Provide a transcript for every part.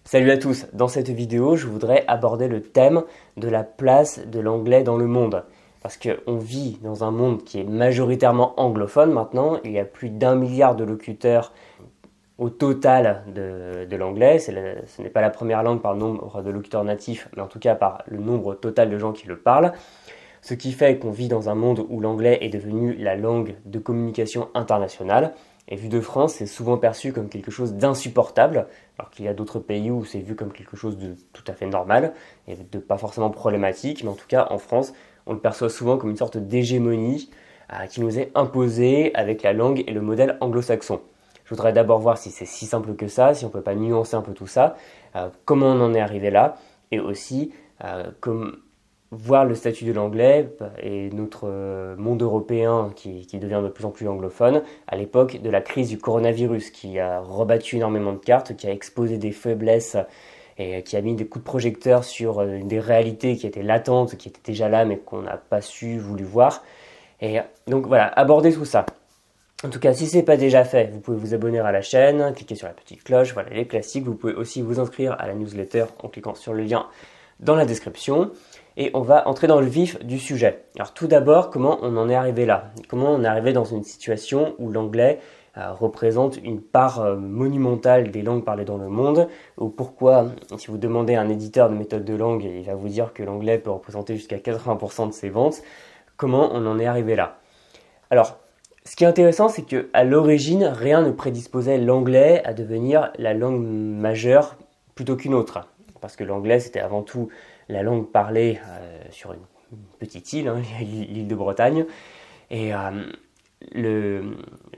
Salut à tous, dans cette vidéo je voudrais aborder le thème de la place de l'anglais dans le monde. Parce qu'on vit dans un monde qui est majoritairement anglophone maintenant, il y a plus d'1 milliard de locuteurs au total de l'anglais. Ce n'est pas la première langue par le nombre de locuteurs natifs, mais en tout cas par le nombre total de gens qui le parlent. Ce qui fait qu'on vit dans un monde où l'anglais est devenu la langue de communication internationale. Et vu de France, c'est souvent perçu comme quelque chose d'insupportable, alors qu'il y a d'autres pays où c'est vu comme quelque chose de tout à fait normal, et de pas forcément problématique, mais en tout cas en France, on le perçoit souvent comme une sorte d'hégémonie qui nous est imposée avec la langue et le modèle anglo-saxon. Je voudrais d'abord voir si c'est si simple que ça, si on peut pas nuancer un peu tout ça, comment on en est arrivé là, et aussi voir le statut de l'anglais et notre monde européen qui devient de plus en plus anglophone à l'époque de la crise du coronavirus qui a rebattu énormément de cartes, qui a exposé des faiblesses et qui a mis des coups de projecteur sur des réalités qui étaient latentes, qui étaient déjà là mais qu'on n'a pas voulu voir. Et donc voilà, aborder tout ça. En tout cas, si ce n'est pas déjà fait, vous pouvez vous abonner à la chaîne, cliquer sur la petite cloche, voilà les classiques. Vous pouvez aussi vous inscrire à la newsletter en cliquant sur le lien dans la description. Et on va entrer dans le vif du sujet. Alors tout d'abord, comment on en est arrivé là? Comment on est arrivé dans une situation où l'anglais représente une part monumentale des langues parlées dans le monde, ou pourquoi, si vous demandez à un éditeur de méthode de langue, il va vous dire que l'anglais peut représenter jusqu'à 80% de ses ventes. Comment on en est arrivé là? Alors, ce qui est intéressant, c'est qu'à l'origine, rien ne prédisposait l'anglais à devenir la langue majeure plutôt qu'une autre. Parce que l'anglais, c'était avant tout la langue parlée sur une petite île, l'île de Bretagne. Et le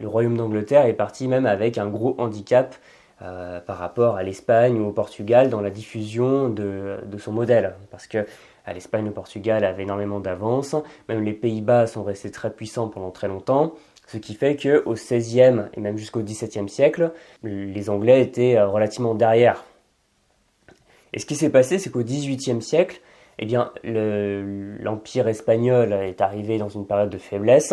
royaume d'Angleterre est parti même avec un gros handicap par rapport à l'Espagne ou au Portugal dans la diffusion de son modèle. Parce que l'Espagne et le Portugal avaient énormément d'avance. Même les Pays-Bas sont restés très puissants pendant très longtemps. Ce qui fait qu'au XVIe et même jusqu'au XVIIe siècle, les Anglais étaient relativement derrière. Et ce qui s'est passé, c'est qu'au XVIIIe siècle, eh bien, l'Empire espagnol est arrivé dans une période de faiblesse.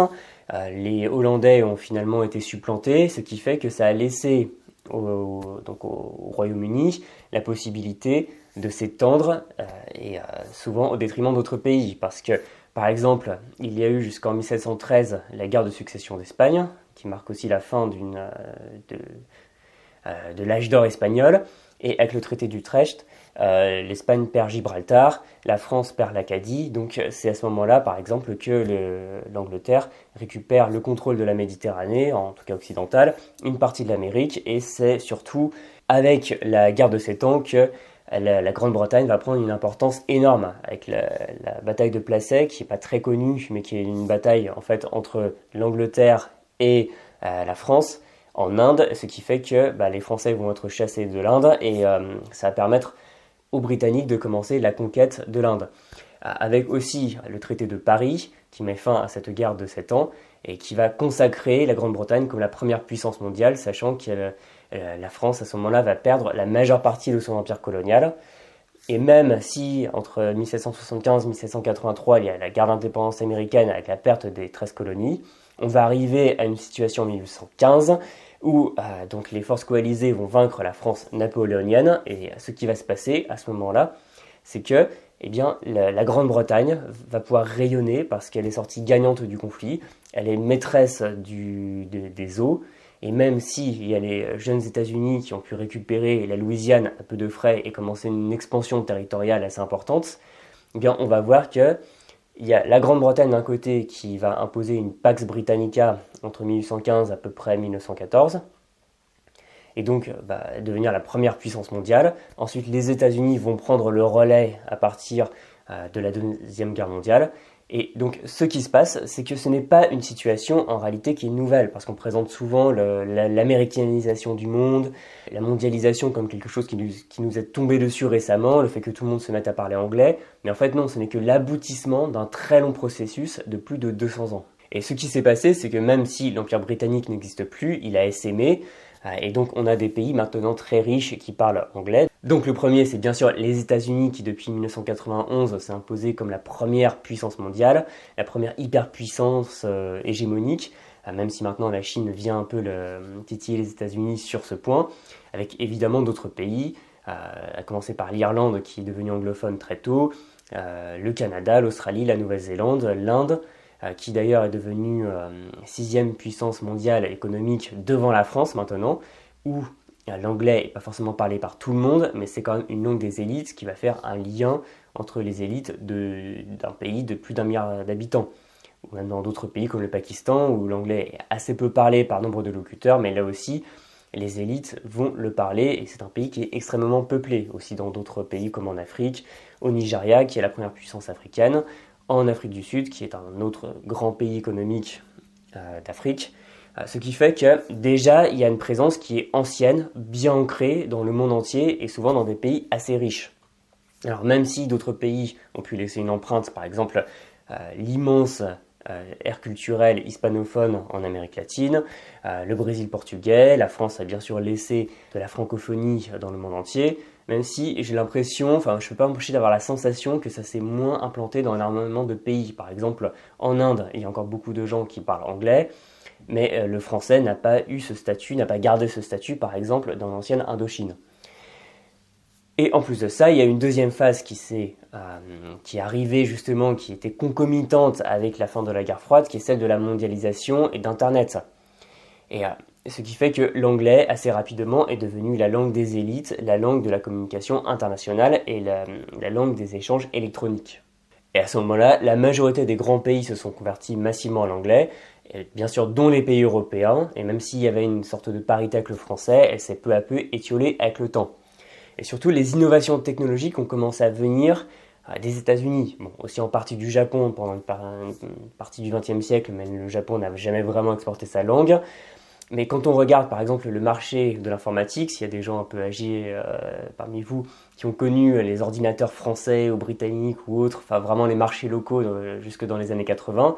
Les Hollandais ont finalement été supplantés, ce qui fait que ça a laissé au Royaume-Uni la possibilité de s'étendre, et souvent au détriment d'autres pays. Parce que, par exemple, il y a eu jusqu'en 1713 la guerre de succession d'Espagne, qui marque aussi la fin de l'âge d'or espagnol. Et avec le traité d'Utrecht, l'Espagne perd Gibraltar, la France perd l'Acadie. Donc c'est à ce moment-là, par exemple, que l'Angleterre récupère le contrôle de la Méditerranée, en tout cas occidentale, une partie de l'Amérique. Et c'est surtout avec la guerre de 7 ans que la Grande-Bretagne va prendre une importance énorme, avec la bataille de Plassey, qui n'est pas très connue, mais qui est une bataille en fait entre l'Angleterre et la France en Inde, ce qui fait que les Français vont être chassés de l'Inde et ça va permettre aux Britanniques de commencer la conquête de l'Inde. Avec aussi le traité de Paris qui met fin à cette guerre de 7 ans et qui va consacrer la Grande-Bretagne comme la première puissance mondiale, sachant que la France à ce moment-là va perdre la majeure partie de son empire colonial. Et même si entre 1775 et 1783 il y a la guerre d'indépendance américaine avec la perte des 13 colonies, on va arriver à une situation en 1815 où donc les forces coalisées vont vaincre la France napoléonienne. Et ce qui va se passer à ce moment-là, c'est que la Grande-Bretagne va pouvoir rayonner parce qu'elle est sortie gagnante du conflit, elle est maîtresse des eaux, et même s'il y a les jeunes États-Unis qui ont pu récupérer la Louisiane à peu de frais et commencer une expansion territoriale assez importante, on va voir que il y a la Grande-Bretagne d'un côté qui va imposer une Pax Britannica entre 1815 à peu près 1914, et donc devenir la première puissance mondiale. Ensuite, les États-Unis vont prendre le relais à partir de la Deuxième Guerre mondiale. Et donc, ce qui se passe, c'est que ce n'est pas une situation en réalité qui est nouvelle, parce qu'on présente souvent l'américanisation du monde, la mondialisation comme quelque chose qui nous est tombé dessus récemment, le fait que tout le monde se mette à parler anglais. Mais en fait, non, ce n'est que l'aboutissement d'un très long processus de plus de 200 ans. Et ce qui s'est passé, c'est que même si l'Empire britannique n'existe plus, il a essaimé, et donc on a des pays maintenant très riches qui parlent anglais. Donc le premier, c'est bien sûr les États-Unis qui depuis 1991 s'est imposé comme la première puissance mondiale, la première hyperpuissance hégémonique, même si maintenant la Chine vient un peu titiller les États-Unis sur ce point, avec évidemment d'autres pays, à commencer par l'Irlande qui est devenue anglophone très tôt, le Canada, l'Australie, la Nouvelle-Zélande, l'Inde, qui d'ailleurs est devenue 6e puissance mondiale économique devant la France maintenant, où l'anglais n'est pas forcément parlé par tout le monde, mais c'est quand même une langue des élites qui va faire un lien entre les élites d'un pays de plus d'1 milliard d'habitants. Ou même dans d'autres pays comme le Pakistan, où l'anglais est assez peu parlé par nombre de locuteurs, mais là aussi, les élites vont le parler, et c'est un pays qui est extrêmement peuplé, aussi dans d'autres pays comme en Afrique, au Nigeria, qui est la première puissance africaine, en Afrique du Sud, qui est un autre grand pays économique d'Afrique, ce qui fait que déjà, il y a une présence qui est ancienne, bien ancrée dans le monde entier, et souvent dans des pays assez riches. Alors même si d'autres pays ont pu laisser une empreinte, par exemple l'immense ère culturelle hispanophone en Amérique latine, le Brésil portugais, la France a bien sûr laissé de la francophonie dans le monde entier, même si j'ai l'impression, je ne peux pas m'empêcher d'avoir la sensation que ça s'est moins implanté dans énormément de pays. Par exemple, en Inde, il y a encore beaucoup de gens qui parlent anglais, mais le français n'a pas eu ce statut, n'a pas gardé ce statut, par exemple, dans l'ancienne Indochine. Et en plus de ça, il y a une deuxième phase qui est arrivée justement, qui était concomitante avec la fin de la guerre froide, qui est celle de la mondialisation et d'Internet. Et ce qui fait que l'anglais, assez rapidement, est devenu la langue des élites, la langue de la communication internationale et la langue des échanges électroniques. Et à ce moment-là, la majorité des grands pays se sont convertis massivement à l'anglais, et bien sûr dont les pays européens, et même s'il y avait une sorte de parité avec le français, elle s'est peu à peu étiolée avec le temps. Et surtout, les innovations technologiques ont commencé à venir des États-Unis, aussi en partie du Japon pendant une partie du XXe siècle, mais le Japon n'a jamais vraiment exporté sa langue. Mais quand on regarde par exemple le marché de l'informatique, s'il y a des gens un peu âgés parmi vous qui ont connu les ordinateurs français ou britanniques ou autres, vraiment les marchés locaux jusque dans les années 80,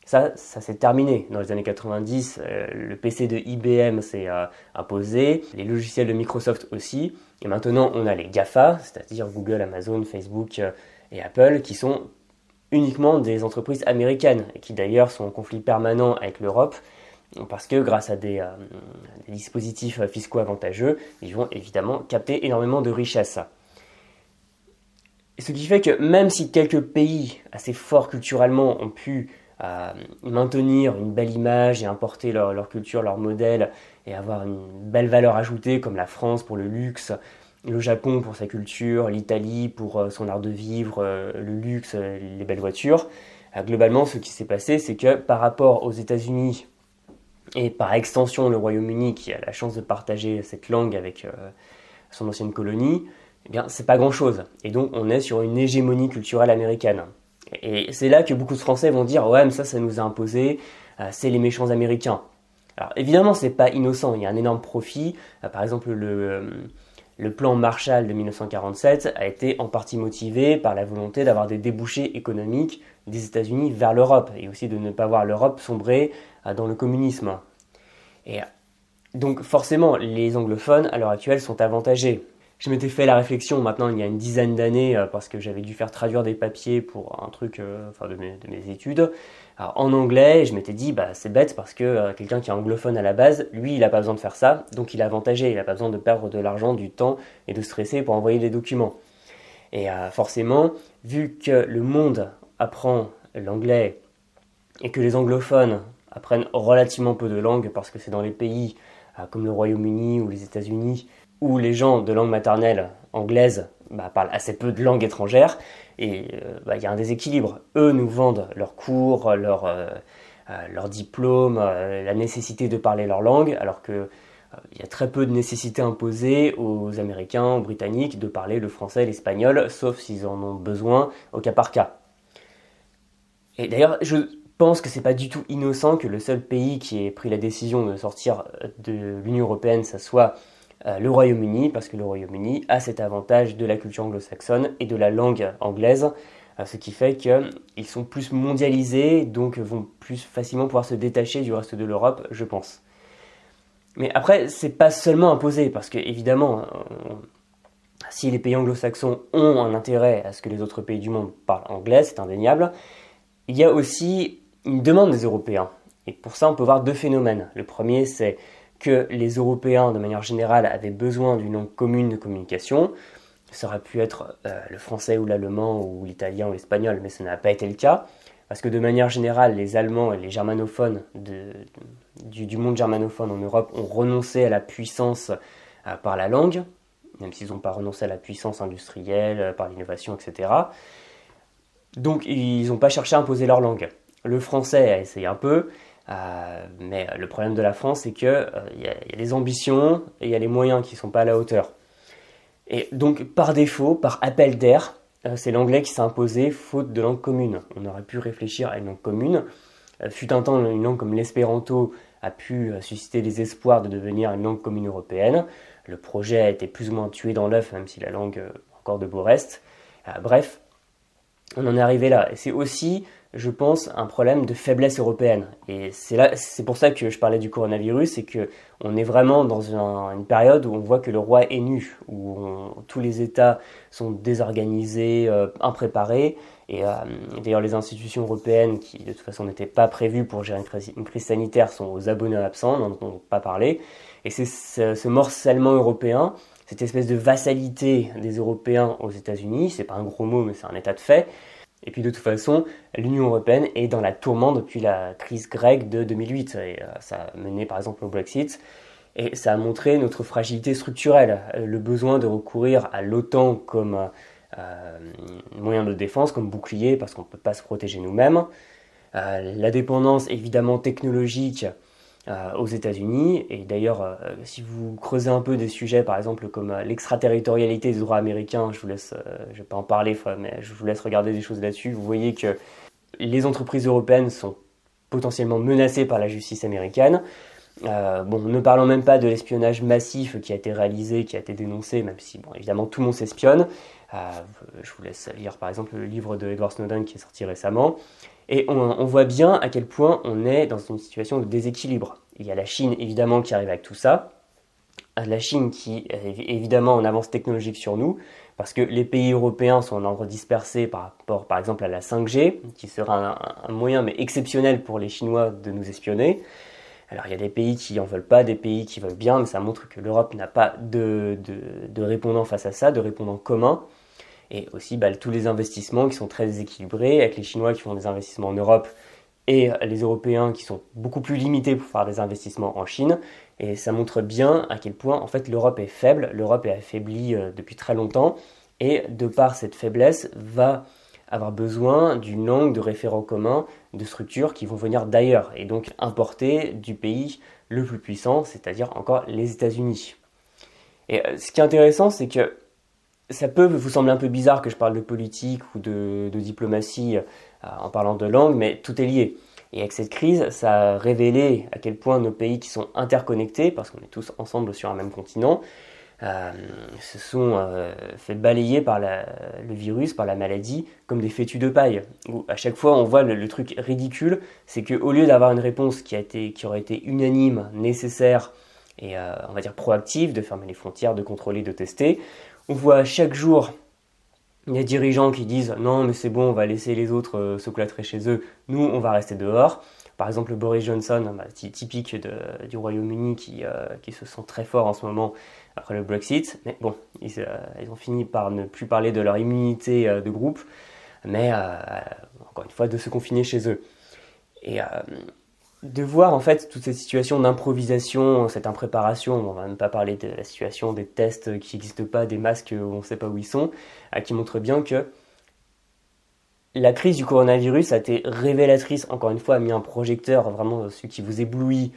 ça s'est terminé. Dans les années 90, le PC de IBM s'est imposé, les logiciels de Microsoft aussi, et maintenant on a les GAFA, c'est-à-dire Google, Amazon, Facebook et Apple, qui sont uniquement des entreprises américaines, et qui d'ailleurs sont en conflit permanent avec l'Europe, parce que grâce à des dispositifs fiscaux avantageux, ils vont évidemment capter énormément de richesses. Et ce qui fait que même si quelques pays assez forts culturellement ont pu maintenir une belle image et importer leur culture, leur modèle et avoir une belle valeur ajoutée comme la France pour le luxe, le Japon pour sa culture, l'Italie pour son art de vivre, le luxe, les belles voitures. Globalement, ce qui s'est passé, c'est que par rapport aux États-Unis et par extension le Royaume-Uni qui a la chance de partager cette langue avec son ancienne colonie, eh bien c'est pas grand-chose. Et donc on est sur une hégémonie culturelle américaine. Et c'est là que beaucoup de Français vont dire « Ouais, mais ça nous a imposé, c'est les méchants Américains ». Alors évidemment, c'est pas innocent, il y a un énorme profit. Par exemple, le plan Marshall de 1947 a été en partie motivé par la volonté d'avoir des débouchés économiques des États-Unis vers l'Europe, et aussi de ne pas voir l'Europe sombrer dans le communisme. Et donc forcément, les anglophones, à l'heure actuelle, sont avantagés. Je m'étais fait la réflexion maintenant il y a une dizaine d'années parce que j'avais dû faire traduire des papiers pour un truc de mes études en anglais, et je m'étais dit c'est bête parce que quelqu'un qui est anglophone à la base, lui il n'a pas besoin de faire ça, donc il est avantagé, il n'a pas besoin de perdre de l'argent, du temps et de stresser pour envoyer des documents. Et forcément, vu que le monde apprend l'anglais et que les anglophones apprennent relativement peu de langues parce que c'est dans les pays comme le Royaume-Uni ou les États-Unis où les gens de langue maternelle anglaise parlent assez peu de langues étrangères, et y a un déséquilibre. Eux nous vendent leurs cours, leurs diplômes, la nécessité de parler leur langue, alors qu'il y a très peu de nécessité imposée aux Américains, aux Britanniques de parler le français et l'espagnol, sauf s'ils en ont besoin au cas par cas. Et d'ailleurs, je pense que c'est pas du tout innocent que le seul pays qui ait pris la décision de sortir de l'Union européenne, ça soit le Royaume-Uni, parce que le Royaume-Uni a cet avantage de la culture anglo-saxonne et de la langue anglaise, ce qui fait qu'ils sont plus mondialisés, donc vont plus facilement pouvoir se détacher du reste de l'Europe, je pense. Mais après, c'est pas seulement imposé, parce que évidemment, si les pays anglo-saxons ont un intérêt à ce que les autres pays du monde parlent anglais, c'est indéniable, il y a aussi une demande des Européens. Et pour ça, on peut voir deux phénomènes. Le premier, c'est que les Européens, de manière générale, avaient besoin d'une langue commune de communication. Ça aurait pu être le français ou l'allemand ou l'italien ou l'espagnol, mais ça n'a pas été le cas. Parce que de manière générale, les Allemands et les germanophones du monde germanophone en Europe ont renoncé à la puissance par la langue, même s'ils n'ont pas renoncé à la puissance industrielle, par l'innovation, etc. Donc ils n'ont pas cherché à imposer leur langue. Le français a essayé un peu, mais le problème de la France, c'est qu'il y a des ambitions et il y a les moyens qui ne sont pas à la hauteur. Et donc par défaut, par appel d'air, c'est l'anglais qui s'est imposé faute de langue commune. On aurait pu réfléchir à une langue commune. Fut un temps, une langue comme l'espéranto a pu susciter des espoirs de devenir une langue commune européenne. Le projet a été plus ou moins tué dans l'œuf, même si la langue encore debout reste. Bref, on en est arrivé là. Et c'est aussi, je pense, un problème de faiblesse européenne. Et c'est pour ça que je parlais du coronavirus, c'est qu'on est vraiment dans une période où on voit que le roi est nu, où tous les États sont désorganisés, impréparés. Et d'ailleurs, les institutions européennes, qui de toute façon n'étaient pas prévues pour gérer une crise sanitaire, sont aux abonnés absents, n'en ont pas parlé. Et c'est ce morcellement européen, cette espèce de vassalité des Européens aux États-Unis, c'est pas un gros mot, mais c'est un état de fait. Et puis de toute façon, l'Union européenne est dans la tourmente depuis la crise grecque de 2008. Et ça a mené par exemple au Brexit. Et ça a montré notre fragilité structurelle, le besoin de recourir à l'OTAN comme moyen de défense, comme bouclier, parce qu'on ne peut pas se protéger nous-mêmes. La dépendance évidemment technologique aux États-Unis. Et d'ailleurs, si vous creusez un peu des sujets, par exemple comme l'extraterritorialité des droits américains, je ne vais pas en parler, mais je vous laisse regarder des choses là-dessus. Vous voyez que les entreprises européennes sont potentiellement menacées par la justice américaine. Ne parlons même pas de l'espionnage massif qui a été réalisé, qui a été dénoncé, même si, évidemment, tout le monde s'espionne. Je vous laisse lire, par exemple, le livre de Edward Snowden qui est sorti récemment. Et on voit bien à quel point on est dans une situation de déséquilibre. Il y a la Chine, évidemment, qui arrive avec tout ça. La Chine qui est évidemment en avance technologique sur nous, parce que les pays européens sont en ordre dispersé par rapport, par exemple, à la 5G, qui sera un moyen, mais exceptionnel pour les Chinois de nous espionner. Alors il y a des pays qui en veulent pas, des pays qui veulent bien, mais ça montre que l'Europe n'a pas de répondant face à ça, de répondant commun. Et aussi tous les investissements qui sont très déséquilibrés, avec les Chinois qui font des investissements en Europe et les Européens qui sont beaucoup plus limités pour faire des investissements en Chine. Et ça montre bien à quel point en fait l'Europe est faible, l'Europe est affaiblie depuis très longtemps, et de par cette faiblesse va avoir besoin d'une langue de référent commun, de structures qui vont venir d'ailleurs, et donc importer du pays le plus puissant, c'est-à-dire encore les États-Unis. Et ce qui est intéressant, c'est que ça peut vous sembler un peu bizarre que je parle de politique ou de diplomatie en parlant de langue, mais tout est lié. Et avec cette crise, ça a révélé à quel point nos pays qui sont interconnectés, parce qu'on est tous ensemble sur un même continent, se sont fait balayer par le virus, par la maladie, comme des fétus de paille. Où à chaque fois, on voit le truc ridicule, c'est qu'au lieu d'avoir une réponse qui aurait été unanime, nécessaire et on va dire proactive, de fermer les frontières, de contrôler, de tester, on voit chaque jour des dirigeants qui disent « Non, mais c'est bon, on va laisser les autres se cloîtrer chez eux, nous, on va rester dehors ». Par exemple, Boris Johnson, typique du Royaume-Uni qui se sent très fort en ce moment après le Brexit. Mais bon, ils ont fini par ne plus parler de leur immunité de groupe, mais encore une fois, de se confiner chez eux. Et de voir en fait toute cette situation d'improvisation, cette impréparation, on va même pas parler de la situation des tests qui n'existent pas, des masques où on ne sait pas où ils sont, qui montre bien que la crise du coronavirus a été révélatrice, encore une fois, a mis un projecteur, vraiment celui qui vous éblouit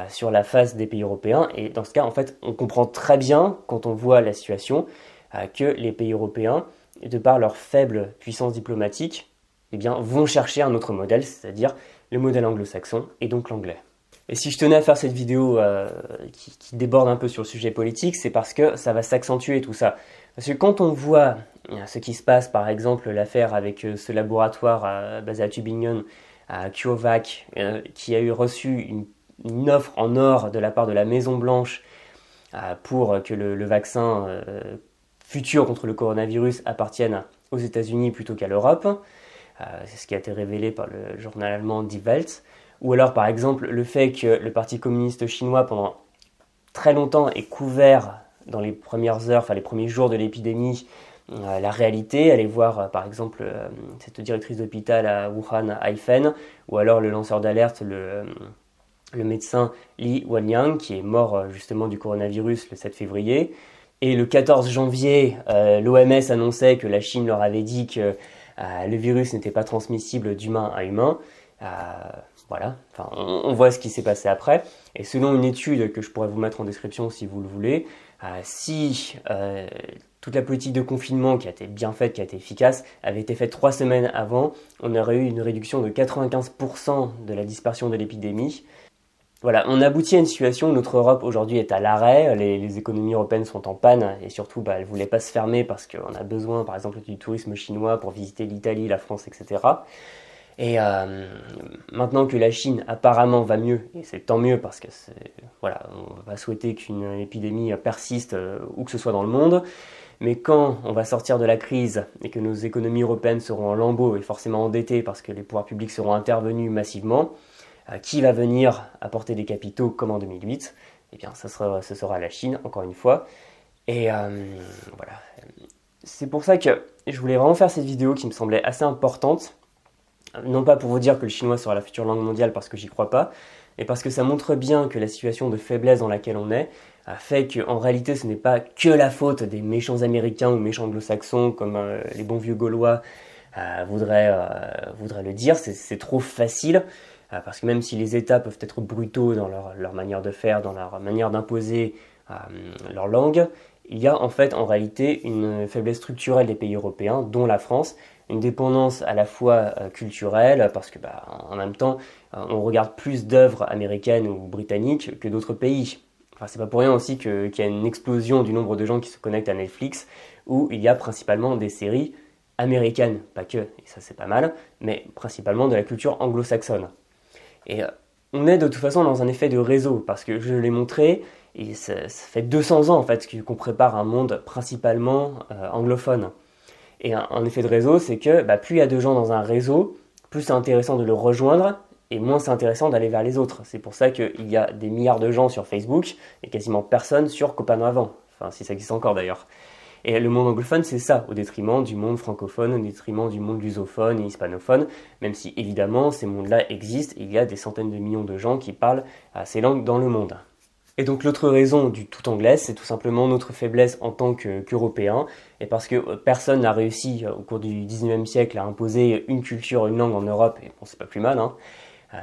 sur la face des pays européens. Et dans ce cas, en fait, on comprend très bien, quand on voit la situation, que les pays européens, de par leur faible puissance diplomatique, vont chercher un autre modèle, c'est-à-dire le modèle anglo-saxon et donc l'anglais. Et si je tenais à faire cette vidéo qui déborde un peu sur le sujet politique, c'est parce que ça va s'accentuer tout ça. Parce que quand on voit ce qui se passe, par exemple l'affaire avec ce laboratoire basé à Tübingen, à CureVac, qui a reçu une offre en or de la part de la Maison Blanche pour que le vaccin futur contre le coronavirus appartienne aux États-Unis plutôt qu'à l'Europe. C'est ce qui a été révélé par le journal allemand Die Welt. Ou alors, par exemple, le fait que le Parti communiste chinois, pendant très longtemps et couvert dans les premières heures, enfin les premiers jours de l'épidémie, la réalité, aller voir par exemple cette directrice d'hôpital à Wuhan, à Haifen, ou alors le lanceur d'alerte, le médecin Li Wenliang, qui est mort justement du coronavirus le 7 février. Et le 14 janvier, l'OMS annonçait que la Chine leur avait dit que le virus n'était pas transmissible d'humain à humain. Voilà, enfin, on voit ce qui s'est passé après. Et selon une étude que je pourrais vous mettre en description si vous le voulez, si toute la politique de confinement qui a été bien faite, qui a été efficace, avait été faite 3 semaines avant, on aurait eu une réduction de 95% de la dispersion de l'épidémie. Voilà, on aboutit à une situation où notre Europe aujourd'hui est à l'arrêt, les économies européennes sont en panne et surtout elles ne voulaient pas se fermer parce qu'on a besoin par exemple du tourisme chinois pour visiter l'Italie, la France, etc. Et maintenant que la Chine apparemment va mieux, et c'est tant mieux parce que voilà, on va souhaiter qu'une épidémie persiste où que ce soit dans le monde, mais quand on va sortir de la crise et que nos économies européennes seront en lambeaux et forcément endettées parce que les pouvoirs publics seront intervenus massivement, qui va venir apporter des capitaux comme en 2008? Eh bien, ce sera la Chine, encore une fois. Et voilà. C'est pour ça que je voulais vraiment faire cette vidéo qui me semblait assez importante. Non pas pour vous dire que le chinois sera la future langue mondiale parce que j'y crois pas, mais parce que ça montre bien que la situation de faiblesse dans laquelle on est fait qu'en réalité ce n'est pas que la faute des méchants américains ou méchants anglo-saxons comme les bons vieux gaulois voudraient le dire, c'est trop facile. Parce que même si les États peuvent être brutaux dans leur manière de faire, dans leur manière d'imposer leur langue, il y a en fait en réalité une faiblesse structurelle des pays européens, dont la France, une dépendance à la fois culturelle, parce que en même temps, on regarde plus d'œuvres américaines ou britanniques que d'autres pays. Enfin, c'est pas pour rien aussi qu'il y a une explosion du nombre de gens qui se connectent à Netflix, où il y a principalement des séries américaines, pas que, et ça c'est pas mal, mais principalement de la culture anglo-saxonne. Et on est de toute façon dans un effet de réseau, parce que je l'ai montré, et ça fait 200 ans en fait qu'on prépare un monde principalement anglophone. Et un effet de réseau, c'est que plus il y a de gens dans un réseau, plus c'est intéressant de le rejoindre, et moins c'est intéressant d'aller vers les autres. C'est pour ça qu'il y a des milliards de gens sur Facebook, et quasiment personne sur Copain Avant. Enfin, si ça existe encore d'ailleurs. Et le monde anglophone, c'est ça, au détriment du monde francophone, au détriment du monde lusophone et hispanophone, même si évidemment ces mondes-là existent, il y a des centaines de millions de gens qui parlent ces langues dans le monde. Et donc l'autre raison du tout anglais, c'est tout simplement notre faiblesse en tant qu'Européens, et parce que personne n'a réussi au cours du 19e siècle à imposer une culture, une langue en Europe, et bon c'est pas plus mal, hein.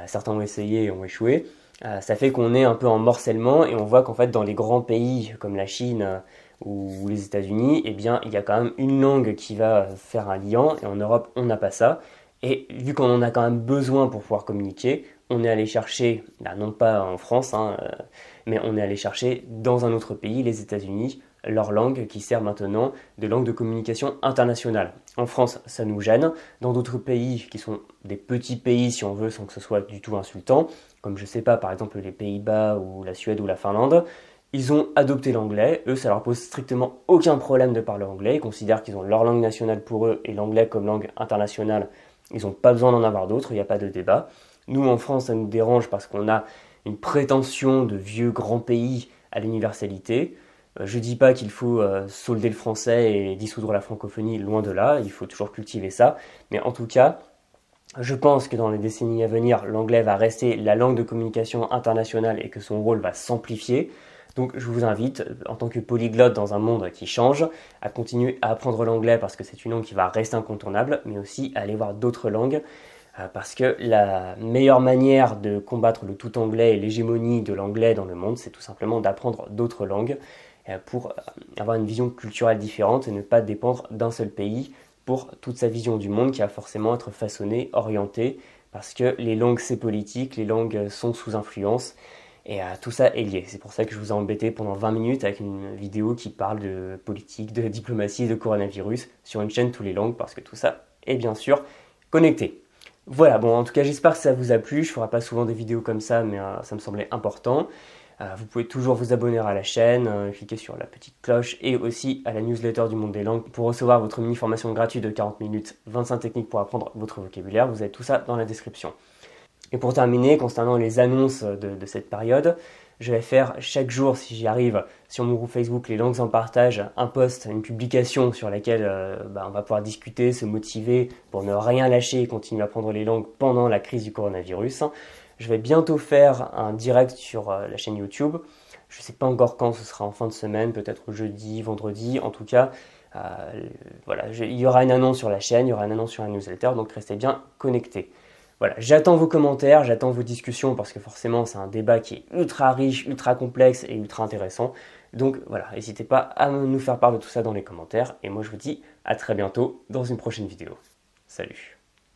Certains ont essayé et ont échoué. Ça fait qu'on est un peu en morcellement, et on voit qu'en fait dans les grands pays comme la Chine ou les États-Unis, eh bien, il y a quand même une langue qui va faire un lien, et en Europe, on n'a pas ça. Et vu qu'on en a quand même besoin pour pouvoir communiquer, on est allé chercher, non pas en France, mais on est allé chercher dans un autre pays, les États-Unis, leur langue qui sert maintenant de langue de communication internationale. En France, ça nous gêne. Dans d'autres pays qui sont des petits pays, si on veut, sans que ce soit du tout insultant, comme je sais pas, par exemple les Pays-Bas ou la Suède ou la Finlande, ils ont adopté l'anglais, eux ça leur pose strictement aucun problème de parler anglais, ils considèrent qu'ils ont leur langue nationale pour eux et l'anglais comme langue internationale, ils n'ont pas besoin d'en avoir d'autres, il n'y a pas de débat. Nous en France ça nous dérange parce qu'on a une prétention de vieux grand pays à l'universalité. Je dis pas qu'il faut solder le français et dissoudre la francophonie, loin de là, il faut toujours cultiver ça, mais en tout cas, je pense que dans les décennies à venir, l'anglais va rester la langue de communication internationale et que son rôle va s'amplifier. Donc je vous invite, en tant que polyglotte dans un monde qui change, à continuer à apprendre l'anglais parce que c'est une langue qui va rester incontournable, mais aussi à aller voir d'autres langues parce que la meilleure manière de combattre le tout anglais et l'hégémonie de l'anglais dans le monde, c'est tout simplement d'apprendre d'autres langues pour avoir une vision culturelle différente et ne pas dépendre d'un seul pays pour toute sa vision du monde qui va forcément être façonnée, orientée, parce que les langues c'est politique, les langues sont sous influence, et tout ça est lié. C'est pour ça que je vous ai embêté pendant 20 minutes avec une vidéo qui parle de politique, de diplomatie, de coronavirus sur une chaîne tous les langues parce que tout ça est bien sûr connecté. Voilà, bon en tout cas j'espère que ça vous a plu. Je ne ferai pas souvent des vidéos comme ça mais ça me semblait important. Vous pouvez toujours vous abonner à la chaîne, cliquer sur la petite cloche et aussi à la newsletter du Monde des Langues pour recevoir votre mini-formation gratuite de 40 minutes, 25 techniques pour apprendre votre vocabulaire. Vous avez tout ça dans la description. Et pour terminer, concernant les annonces de cette période, Je vais faire chaque jour, si j'y arrive, sur mon groupe Facebook Les Langues en Partage, un post, une publication sur laquelle on va pouvoir discuter, se motiver pour ne rien lâcher et continuer à apprendre les langues pendant la crise du coronavirus. Je vais bientôt faire un direct sur la chaîne YouTube. Je ne sais pas encore quand, ce sera en fin de semaine, peut-être jeudi, vendredi. En tout cas, voilà, il y aura une annonce sur la chaîne, il y aura une annonce sur la newsletter, donc restez bien connectés. Voilà, j'attends vos commentaires, j'attends vos discussions parce que forcément c'est un débat qui est ultra riche, ultra complexe et ultra intéressant. Donc voilà, n'hésitez pas à nous faire part de tout ça dans les commentaires et moi je vous dis à très bientôt dans une prochaine vidéo. Salut!